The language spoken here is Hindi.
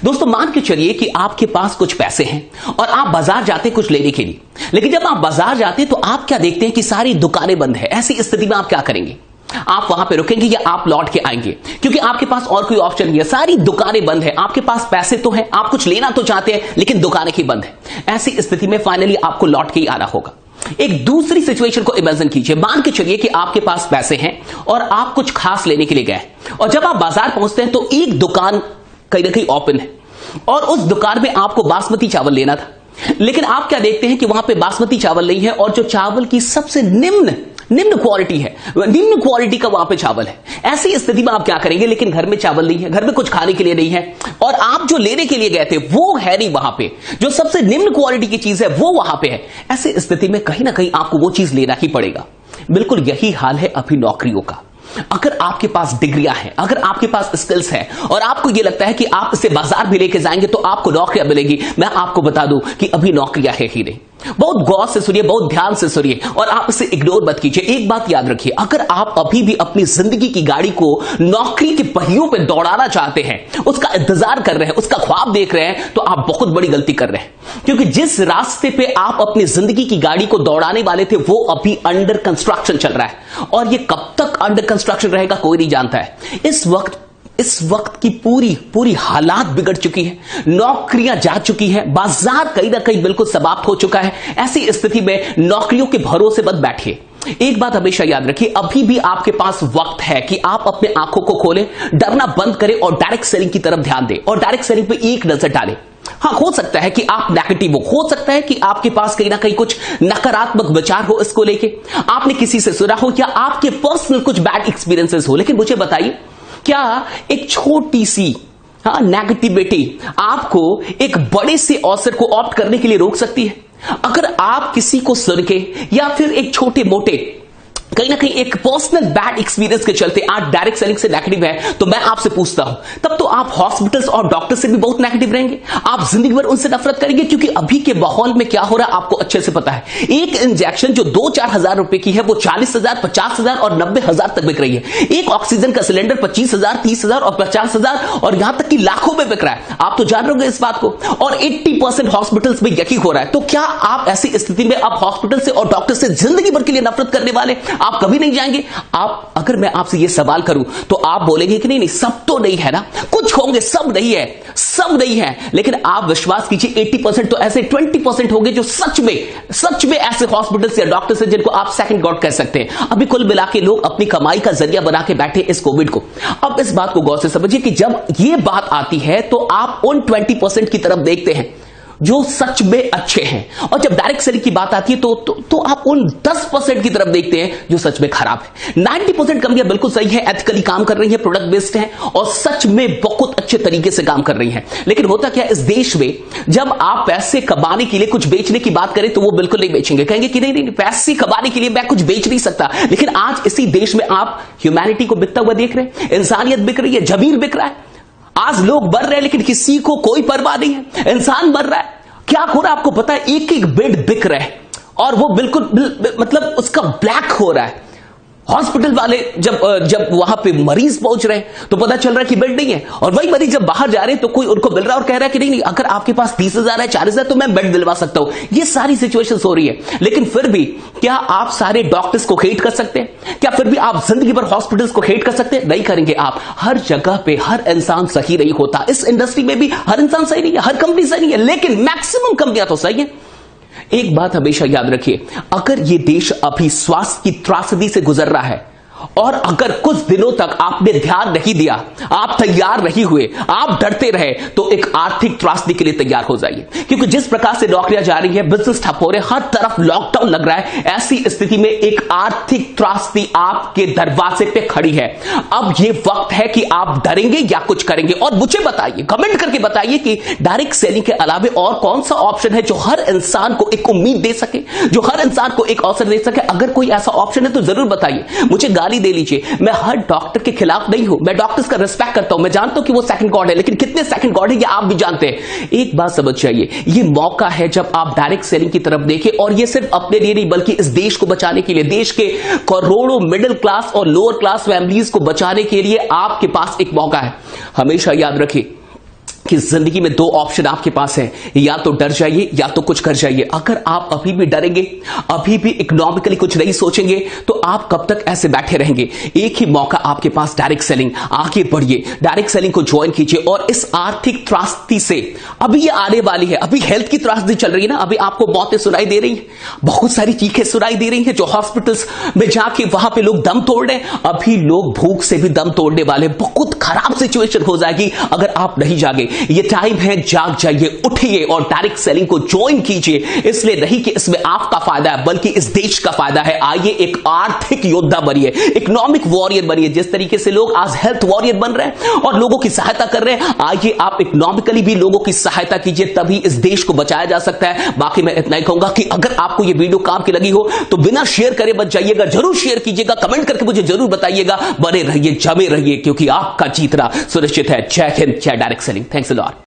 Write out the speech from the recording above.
दोस्तों मान के चलिए कि आपके पास कुछ पैसे हैं और आप बाजार जाते कुछ लेने के लिए, लेकिन जब आप बाजार जाते तो आप क्या देखते हैं कि सारी दुकानें बंद है। ऐसी स्थिति में आप क्या करेंगे? आप वहां पे रुकेंगे या आप लौट के आएंगे? क्योंकि आपके पास और कोई ऑप्शन नहीं है, सारी दुकानें बंद है। आपके पास पैसे तो हैं, आप कुछ लेना तो चाहते हैं, लेकिन दुकानें ही बंद है। ऐसी स्थिति में फाइनली आपको लौट के ही आना होगा। एक दूसरी सिचुएशन को इमेजिन कीजिए। मान के चलिए कि आपके पास पैसे हैं और आप कुछ खास लेने के लिए गए, और जब आप बाजार पहुंचते हैं तो एक दुकान कहीं ना कहीं ओपन है और उस दुकान में आपको बासमती चावल लेना था, लेकिन आप क्या देखते हैं कि वहां पे बासमती चावल नहीं है और जो चावल की सबसे निम्न क्वालिटी है, निम्न क्वालिटी का वहां पे चावल है। ऐसी स्थिति में आप क्या करेंगे? लेकिन घर में चावल नहीं है, घर में कुछ खाने के लिए नहीं है, और आप जो लेने के लिए गए थे वो है नहीं वहां पे, जो सबसे निम्न क्वालिटी की चीज है वो वहां पे है। ऐसी स्थिति में कहीं ना कहीं आपको वो चीज लेना ही पड़ेगा। बिल्कुल यही हाल है अभी नौकरियों का। अगर आपके पास डिग्रियां हैं, अगर आपके पास स्किल्स हैं और आपको यह लगता है कि आप इसे बाजार भी लेके जाएंगे तो आपको नौकरियां मिलेगी, मैं आपको बता दूं कि अभी नौकरियां है ही नहीं। बहुत गौर से सुनिए, बहुत ध्यान से सुनिए और आप इसे इग्नोर मत कीजिए। एक बात याद रखिए, अगर आप अभी भी अपनी जिंदगी की गाड़ी को नौकरी के पहियों पे दौड़ाना चाहते हैं, उसका इंतजार कर रहे हैं, उसका ख्वाब देख रहे हैं, तो आप बहुत बड़ी गलती कर रहे हैं। क्योंकि जिस रास्ते पे आप अपनी जिंदगी की गाड़ी को दौड़ाने वाले थे वो अभी अंडर कंस्ट्रक्शन चल रहा है, और ये कब तक अंडर कंस्ट्रक्शन रहेगा कोई नहीं जानता है। इस वक्त की पूरी हालात बिगड़ चुकी है, नौकरियां जा चुकी हैं, बाजार कहीं ना कहीं बिल्कुल समाप्त हो चुका है। ऐसी स्थिति में नौकरियों के भरोसे मत बैठिए। एक बात हमेशा याद रखिए, अभी भी आपके पास वक्त है कि आप अपने आंखों को खोलें, डरना बंद करें और डायरेक्ट सेलिंग की तरफ ध्यान दें और डायरेक्ट सेलिंग पे एक नजर डालें। हाँ, हो सकता है कि आप नेगेटिव हो सकता है कि आपके पास कहीं ना कहीं कुछ नकारात्मक विचार हो इसको लेके, आपने किसी से सुना हो या आपके पर्सनल कुछ बैड एक्सपीरियंसेस हो, लेकिन मुझे बताइए, क्या एक छोटी सी नेगेटिविटी आपको एक बड़े से अवसर को ऑप्ट करने के लिए रोक सकती है? अगर आप किसी को सुन के या फिर एक छोटे मोटे कहीं ना कहीं एक पर्सनल बैड एक्सपीरियंस के चलते आज डायरेक्ट सेलिंग से नेगेटिव है, तो मैं आपसे पूछता हूं, तब तो आप हॉस्पिटल्स और डॉक्टर से भी बहुत नेगेटिव रहेंगे, आप जिंदगी भर उनसे नफरत करेंगे। क्योंकि अभी के माहौल में क्या हो रहा है आपको अच्छे से पता है। एक इंजेक्शन जो 2-4 हजार रुपए की है वो 40,000, 50,000 और 90,000 तक बिक रही है। एक ऑक्सीजन का सिलेंडर 25,000, 30,000 और 50,000 और यहां तक कि लाखों में बिक रहा है। आप तो जान रहे इस बात को, और 80% हॉस्पिटल्स में यही हो रहा है। तो क्या आप ऐसी स्थिति में अब हॉस्पिटल से और डॉक्टर से जिंदगी भर के लिए नफरत करने वाले आप कभी नहीं जाएंगे? आप, अगर मैं आपसे यह सवाल करूं तो आप बोलेंगे कि नहीं सब तो नहीं है ना, कुछ होंगे, सब नहीं है। लेकिन आप विश्वास कीजिए 80% तो ऐसे 20% होंगे जो सच में ऐसे हॉस्पिटल से या डॉक्टर से जिनको आप सेकंड गॉड कह सकते हैं। अभी कुल मिला के लोग अपनी कमाई का जरिया बना के बैठे इस कोविड को। अब इस बात को गौर से समझिए कि जब यह बात आती है तो आप उन 20% की तरफ देखते हैं जो सच में अच्छे हैं, और जब डायरेक्ट सेलिंग की बात आती है तो आप उन 10% की तरफ देखते हैं जो सच में खराब है। 90% कंपनियां बिल्कुल सही है, एथिकली काम कर रही है, प्रोडक्ट बेस्ड है और सच में बहुत अच्छे तरीके से काम कर रही है। लेकिन होता क्या इस देश में, जब आप पैसे कमाने के लिए कुछ बेचने की बात करें तो वो बिल्कुल नहीं बेचेंगे, कहेंगे कि नहीं पैसे कमाने के लिए मैं कुछ बेच नहीं सकता। लेकिन आज इसी देश में आप ह्यूमैनिटी को बिकता हुआ देख रहे हैं, इंसानियत बिक रही है, जमीर बिक रहा है। आज लोग मर रहे हैं लेकिन किसी को कोई परवाह नहीं है, इंसान मर रहा है। क्या हो रहा है आपको पता है? एक बेड बिक रहा है और वो बिल्कुल मतलब उसका ब्लैक हो रहा है। हॉस्पिटल वाले जब वहां पे मरीज पहुंच रहे हैं तो पता चल रहा है कि बेड नहीं है, और वही मरीज जब बाहर जा रहे हैं तो कोई उनको मिल रहा है और कह रहा है कि नहीं अगर आपके पास 30,000 है, 40,000 तो मैं बेड दिलवा सकता हूं। ये सारी सिचुएशंस हो रही है। लेकिन फिर भी क्या आप सारे डॉक्टर्स को हेट कर सकते हैं? क्या फिर भी आप जिंदगी भर हॉस्पिटल्स को हेट कर सकते हैं? नहीं करेंगे आप। हर जगह पे हर इंसान सही नहीं होता, इस इंडस्ट्री में भी हर इंसान सही नहीं है, हर कंपनी सही नहीं है, लेकिन मैक्सिमम कंपनियां तो सही है। एक बात हमेशा याद रखिए, अगर ये देश अभी स्वास्थ्य की त्रासदी से गुजर रहा है और अगर कुछ दिनों तक आपने ध्यान नहीं दिया, आप तैयार नहीं हुए, आप डरते रहे, तो एक आर्थिक त्रासदी के लिए तैयार हो जाइए। क्योंकि जिस प्रकार से नौकरियां जा रही है, बिजनेस ठप हो रहे, हर तरफ लॉकडाउन लग रहा है, ऐसी स्थिति में एक आर्थिक त्रासदी आपके दरवाजे पे खड़ी है। अब ये वक्त है कि आप डरेंगे या कुछ करेंगे। और मुझे बताइए, कमेंट करके बताइए कि डायरेक्ट सेलिंग के अलावा और कौन सा ऑप्शन है जो हर इंसान को एक उम्मीद दे सके, जो हर इंसान को एक अवसर दे सके। अगर कोई ऐसा ऑप्शन है तो जरूर बताइए, मुझे गाली दे लीजिए। मैं हर डॉक्टर के खिलाफ नहीं हूं, मैं डॉक्टर्स का रिस्पेक्ट करता हूं, मैं जानता हूं कि वो सेकंड गॉड है, लेकिन कितने सेकंड गॉड है ये आप भी जानते हैं। एक बात समझ जाइए, ये मौका है जब आप डायरेक्ट सेलिंग की तरफ देखें, और ये सिर्फ अपने लिए नहीं बल्कि इस देश को बचाने के लिए, देश के करोड़ों मिडिल क्लास और लोअर क्लास फैमिलीज को बचाने के लिए आपके पास एक मौका है। हमेशा याद रखिए, कि जिंदगी में दो ऑप्शन आपके पास है, या तो डर जाइए या तो कुछ कर जाइए। अगर आप अभी भी डरेंगे, अभी भी इकोनॉमिकली कुछ नहीं सोचेंगे, तो आप कब तक ऐसे बैठे रहेंगे। एक ही मौका आपके पास, डायरेक्ट सेलिंग। आगे बढ़िए, डायरेक्ट सेलिंग को ज्वाइन कीजिए और इस आर्थिक त्रासदी से अभी ये आने वाली है। अभी हेल्थ की त्रासदी चल रही है ना, अभी आपको मौतें सुनाई दे रही है, बहुत सारी चीखें सुनाई दे रही है, जो हॉस्पिटल्स में जाके वहां पे लोग दम तोड़ रहे हैं। अभी लोग भूख से भी दम तोड़ने वाले, बहुत खराब सिचुएशन हो जाएगी अगर आप नहीं जागे। ये टाइम है, जाग जाइए, उठिए और डायरेक्ट सेलिंग को ज्वाइन कीजिए। इसलिए नहीं कि इसमें आपका फायदा है, बल्कि इस देश का फायदा है। आइए एक आर्थिक योद्धा बनिए, इकोनॉमिक वॉरियर बनिए। जिस तरीके से लोग आज हेल्थ वॉरियर बन रहे हैं और लोगों की सहायता कर रहे हैं, आइए आप इकोनॉमिकली भी लोगों की सहायता कीजिए, तभी इस देश को बचाया जा सकता है। बाकी मैं इतना ही कहूंगा कि अगर आपको यह वीडियो काम की लगी हो तो बिना शेयर करे मत जाइएगा, जरूर शेयर कीजिएगा, कमेंट करके मुझे जरूर बताइएगा। बने रहिए, जमे रहिए, क्योंकि आपका जीतना सुनिश्चित है। जय हिंद, जय direct selling. Thanks a lot.